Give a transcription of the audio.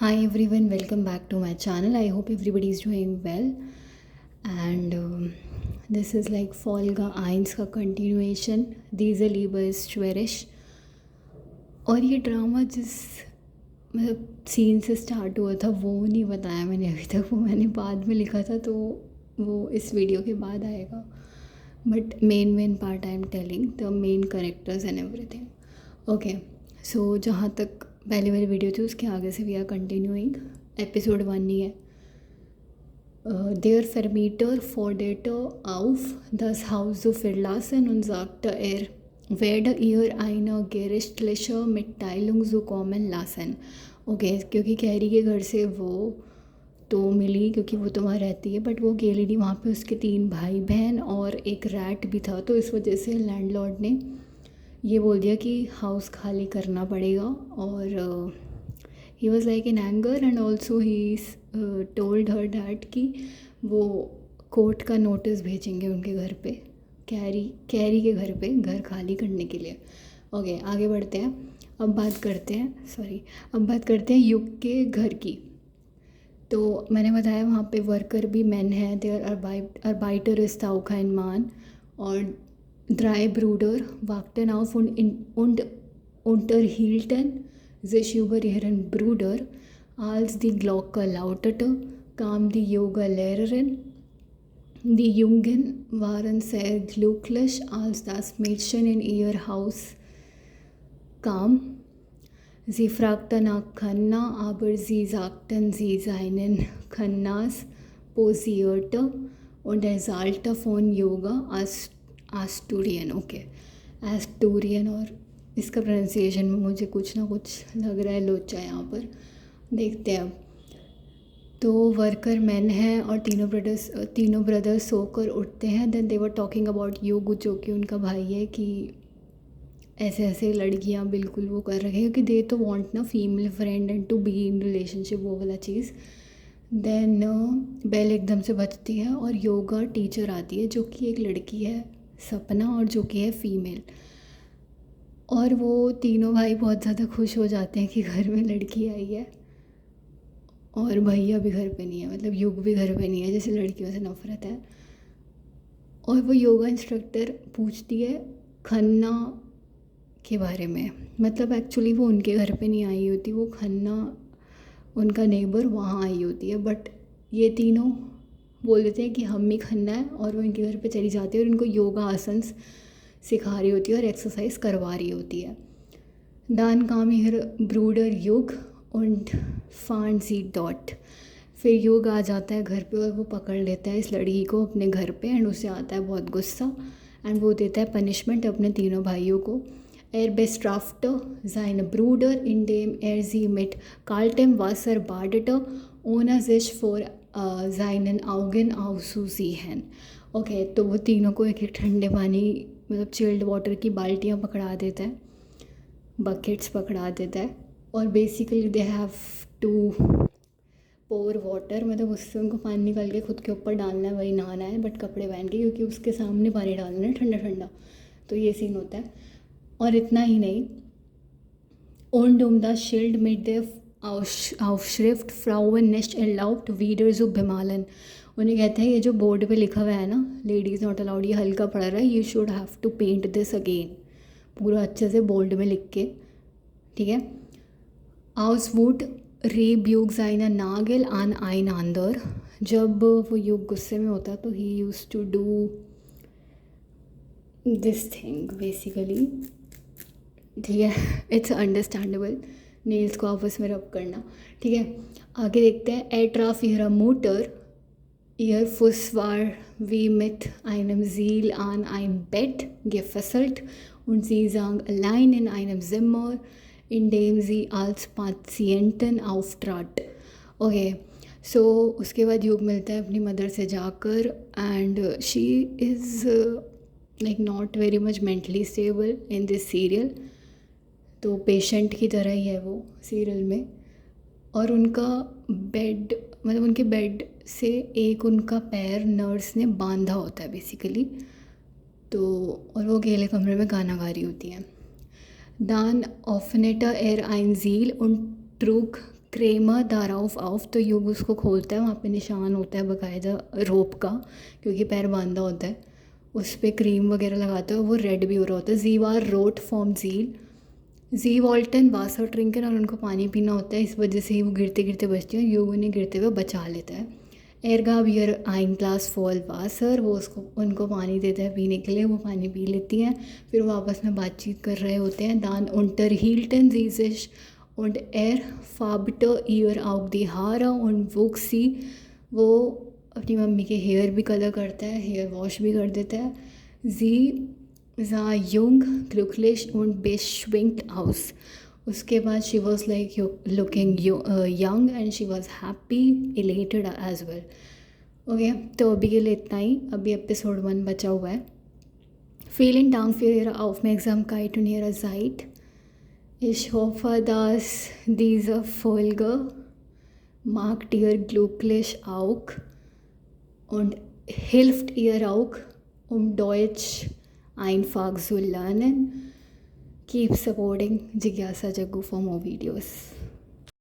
Hi everyone, welcome back to my channel. I hope everybody is doing well. And this is like Folga Eins का continuation. Diese Liebe ist schwerisch. और ये drama जिस मतलब scene से start हुआ था वो नहीं बताया मैंने अभी तक, वो मैंने बाद में लिखा था तो वो इस वीडियो के बाद आएगा. But main part I am telling the main characters and everything. Okay, so जहाँ तक पहले वाली वीडियो थी उसके आगे से वी आर कंटिन्यूइंग. एपिसोड 1 ही है. Der Vermieter forderte auf, das Haus zu verlassen und sagte, er werde ihr eine gerichtliche Mitteilung zukommen lassen. Okay, क्योंकि कैरी के घर से वो तो मिली क्योंकि वो तो वहाँ रहती है, बट वो अकेली नहीं, वहाँ पे उसके 3 भाई बहन और एक रैट भी था. तो इस वजह से लैंडलॉर्ड ने ये बोल दिया कि हाउस खाली करना पड़ेगा. और he was like in anger and also he told her that कि वो कोर्ट का नोटिस भेजेंगे उनके घर पे, कैरी के घर पे, घर खाली करने के लिए. ओके, आगे बढ़ते हैं. अब बात करते हैं युग के घर की. तो मैंने बताया वहाँ पे वर्कर भी मैन है. देयर अर्बाइटर इज ताऊ kein Mann और drei Brüder wagten auf und unterhielten sich über ihren Bruder. Als die Glocke lautete, kam die Yoga-Lehrerin. Die Jungen waren sehr glücklich, als das Mädchen in ihr Haus kam. Sie fragte nach Khanna, aber sie sagten, sie seien Khannas posierte und erzählte von Yoga एस्टूरियन. Okay, एस्टूरियन. और इसका pronunciation में मुझे कुछ ना कुछ लग रहा है लोचा यहाँ पर. देखते हैं अब. तो वर्कर मैन है और तीनों ब्रदर्स सोकर उठते हैं. Then they were talking about योगू, जो कि उनका भाई है, कि ऐसे ऐसे लड़कियाँ बिल्कुल वो कर रहे हैं क्योंकि दे तो वांट ना female friend and to be in relationship, वो वाला चीज़. देन बेल एकदम से बजती है और योगा टीचर आती है जो कि एक लड़की है, सपना, और जो कि है फीमेल. और वो तीनों भाई बहुत ज़्यादा खुश हो जाते हैं कि घर में लड़की आई है. और भैया भी घर पे नहीं है, मतलब युग भी घर पे नहीं है, जैसे लड़कियों से नफरत है. और वो योगा इंस्ट्रक्टर पूछती है खन्ना के बारे में. मतलब एक्चुअली वो उनके घर पे नहीं आई होती, वो खन्ना उनका नेबर वहाँ आई होती है. बट ये तीनों बोल देते हैं कि हम ही खन्ना है, और वो इनके घर पे चली जाती है और इनको योगा आसन्स सिखा रही होती है और एक्सरसाइज करवा रही होती है. दान काम हिर ब्रूडर युग und फांड सी डॉट. फिर युग आ जाता है घर पे और वो पकड़ लेता है इस लड़की को अपने घर पे. एंड उसे आता है बहुत गुस्सा एंड वो देता है पनिशमेंट अपने तीनों भाइयों को. Er bestrafte seine Brüder, indem sie mit kaltem Wasser badete, ohne sich vor seinen Augen auszuziehen. Okay, तो वो तीनों को एक एक ठंडे पानी, मतलब चिल्ड वाटर की बाल्टियाँ पकड़ा देता है, बकेट्स पकड़ा देता है. और basically they have to pour water, मतलब उससे उनको पानी निकाल के खुद के ऊपर डालना है, वही नहाना है बट कपड़े पहन के, क्योंकि उसके सामने पानी डालना है ठंडा ठंडा. तो ये सीन होता है. और इतना ही नहीं, und das Schild mit der Aufschrift Frauen nicht erlaubt wieder zu bemalen. उन्हें कहते हैं ये जो बोर्ड पे लिखा हुआ है ना, लेडीज़ नॉट अलाउड, ये हल्का पड़ रहा है, you should have to paint this again, पूरा अच्छे से बोल्ड में लिख के. ठीक है. Auswut rebuked seine Nagel an einander. जब वो युग गुस्से में होता तो he used to do this thing basically. ठीक है, इट्स अंडरस्टैंडेबल, नेल्स को आपस में रब करना. ठीक है, आगे देखते हैं. एट्राफ ihrer Mutter, ihr Fuß war wie mit einem Seil an ein Bett gefesselt und sie sang allein in einem Zimmer, in dem sie als Patientin auftrat. Okay, so उसके बाद युग मिलता है अपनी मदर से जाकर and she is like not very much mentally stable in this serial. तो patient की तरह ही है वो सीरियल में. और उनका बेड, मतलब उनके बेड से एक उनका पैर नर्स ने बांधा होता है बेसिकली. तो और वो अकेले कमरे में गाना गा रही होती हैं. Dann öffnete ein Ziel und trug क्रेमर दाराउफ आउफ, तो युग उसको खोलता है, वहाँ पे निशान होता है बाकायदा रोप का, क्योंकि पैर बांधा होता है, उस पर क्रीम वगैरह लगाता है, वो रेड भी हो रहा होता है। जी वार रोट फ्रॉम झील, जी वॉल्टन वासर ट्रिंकन, और उनको पानी पीना होता है, इस वजह से ही वो गिरते गिरते बचती हैं, युग उन्हें गिरते हुए बचा लेता है। एरगा बियर आइन ग्लास फॉल वासर, वो उसको उनको पानी देता है पीने के लिए, वो पानी पी लेती हैं, फिर वो आपस में बातचीत कर रहे होते हैं। दान उन्टर हील्टन जीजिश und er färbte ihr auch die Haare und wuchs sie, वो अपनी मम्मी के हेयर भी कलर करता है, हेयर वॉश भी कर देता है। sie sah jung, glücklich und beschwingt aus, उसके बाद she was like looking young and she was happy elated as well. Okay, तो अभी के लिए इतना ही, अभी एपिसोड 1 बचा हुआ है। Vielen Dank für Ihre Aufmerksamkeit und Ihre Zeit. Ich hoffe, dass diese Folge mag ihr glücklich auch und hilft ihr auch, um Deutsch einfach zu lernen. Keep supporting Jigyasa Jaggu for more videos.